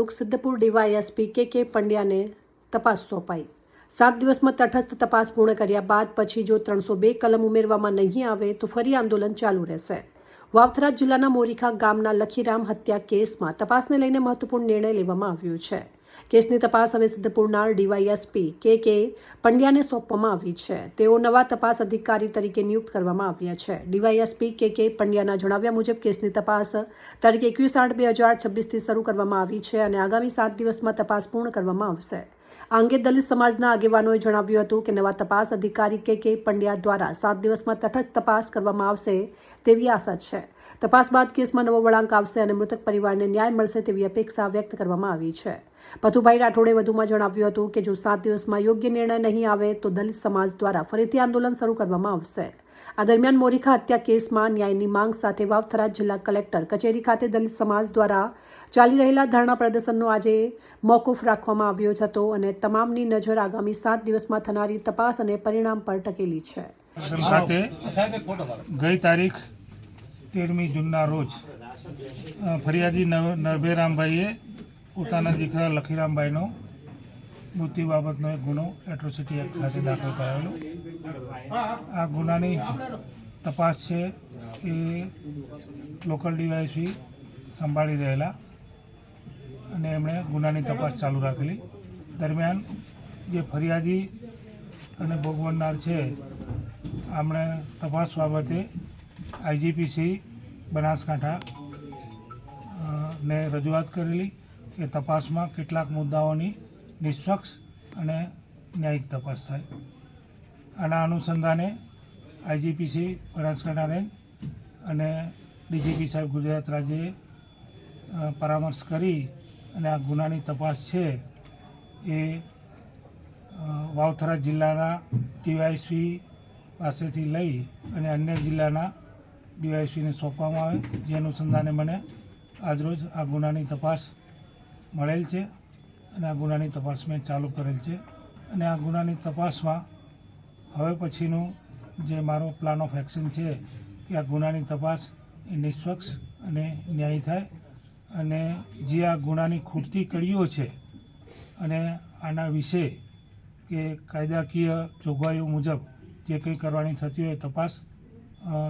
પ્રમુખ સિદ્ધપુર ડીવાયએસપી કે પંડ્યાને તપાસ સોંપાઈ। 7 દિવસમાં તટસ્થ તપાસ પૂર્ણ કર્યા બાદ પછી જો 302 કલમ ઉમેરવામાં નહીં આવે તો ફરી આંદોલન ચાલુ રહેશે। વાવથરા જિલ્લાના મોરીખા ગામના લખીરામ હત્યા કેસમાં તપાસને લઈને મહત્વપૂર્ણ નિર્ણય લેવામાં આવ્યો છે। કેસની તપાસ હવે સિદ્ધપુરના ડીવાયએસપી કે પંડ્યાને સોંપવામાં આવી છે। તેઓ નવા તપાસ અધિકારી તરીકે નિયુક્ત કરવામાં આવ્યા છે। ડીવાયએસપી કે પંડ્યાના જણાવ્યા મુજબ કેસની તપાસ તારીખ 21/8/2026થી શરૂ કરવામાં આવી છે અને આગામી 7 દિવસમાં તપાસ પૂર્ણ કરવામાં આવશે। આ અંગે દલિત સમાજના આગેવાનોએ જણાવ્યું હતું કે નવા તપાસ અધિકારી કે પંડ્યા દ્વારા 7 દિવસમાં તટસ્થ તપાસ કરવામાં આવશે તેવી આશા છે। તપાસ બાદ કેસમાં નવો વળાંક આવશે અને મૃતક પરિવારને ન્યાય મળશે તેવી અપેક્ષા વ્યક્ત કરવામાં આવી છે। પથુભાઈ રાઠોડે વધુમાં જણાવ્યું હતું કે જો 7 દિવસમાં યોગ્ય નિર્ણય નહીં આવે તો દલિત સમાજ દ્વારા ફરીથી આંદોલન શરૂ કરવામાં આવશે। આ દરમિયાન મોરીખા હત્યા કેસમાં ન્યાયની માંગ સાથે વાવથરા જિલ્લા કલેક્ટર કચેરી ખાતે દલિત સમાજ દ્વારા ચાલી રહેલા ધરણા પ્રદર્શનનો આજે મોકૂફ રાખવામાં આવ્યો હતો અને તમામની નજર આગામી 7 દિવસમાં થનારી તપાસ અને પરિણામ પર ટકેલી છે। ગઈ તારીખ 13મી જૂનના રોજ ફરિયાદી નરભેરામભાઈએ પોતાના દીકરા લખીરામભાઈનો મૃત્યુ બાબતનો એક ગુનો એટ્રોસિટી એક્ટ ખાતે દાખલ કરાવેલો। આ ગુનાની તપાસ છે એ લોકલ ડીવાયએસપી સંભાળી રહેલા અને એમણે ગુનાની તપાસ ચાલુ રાખેલી। દરમિયાન જે ફરિયાદી અને ભોગ બનનાર છે આમણે તપાસ બાબતે આઈજીપીસી બનાસકાંઠા ને રજૂઆત કરેલી કે તપાસમાં કેટલાક મુદ્દાઓની નિષ્પક્ષ અને ન્યાયિક તપાસ થાય। આના અનુસંધાને આઈજીપીસી બનાસકાંઠા રેન્જ અને ડીજીપી સાહેબ ગુજરાત રાજ્યએ પરામર્શ કરી અને આ ગુનાની તપાસ છે એ વાવથરા જિલ્લાના ડીવાયએસપી પાસેથી લઈ અને અન્ય જિલ્લાના ડીવાયએસપીને સોંપવામાં આવે, જે અનુસંધાને મને આજરોજ આ ગુનાની તપાસ મળેલ છે અને આ ગુનાની તપાસ મેં ચાલુ કરેલ છે અને આ ગુનાની તપાસમાં હવે પછીનું જે મારો પ્લાન ઓફ એક્શન છે કે આ ગુનાની તપાસ એ નિષ્પક્ષ અને ન્યાયી થાય અને જે આ ગુનાની ખૂટતી કડીઓ છે અને આના વિશે કે કાયદાકીય જોગવાઈઓ મુજબ જે કંઈ કરવાની થતી હોય તપાસ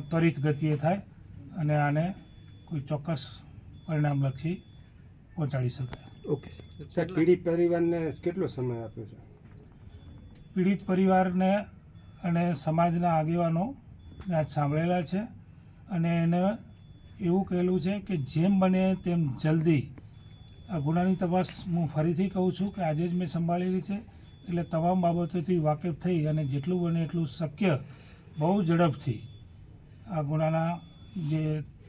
ત્વરિત ગતિએ થાય અને આને કોઈ ચોક્કસ પરિણામલક્ષી પહોંચાડી શકાય। ઓકે સાહેબ, પીડિત પરિવારને કેટલો સમય આપ્યો છે? પીડિત પરિવારને અને સમાજના આગેવાનો આજ સાંભળેલા છે અને એને એવું કહેલું છે કે જેમ બને તેમ જલ્દી આ ગુનાની તપાસ હું ફરીથી કહું છું કે આજે જ મેં સંભાળેલી છે, એટલે તમામ બાબતોથી વાકેફ થઈ અને જેટલું બને એટલું શક્ય બહુ ઝડપથી આ ગુનાના જે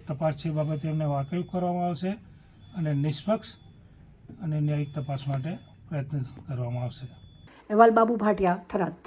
તપાસ છે બાબતે એમને વાકેફ કરવામાં આવશે અને નિષ્પક્ષ અને ન્યાયિક તપાસ માટે પ્રયત્ન કરવામાં આવશે। અહેવાલ બાબુ ભાટિયા, થરાદ।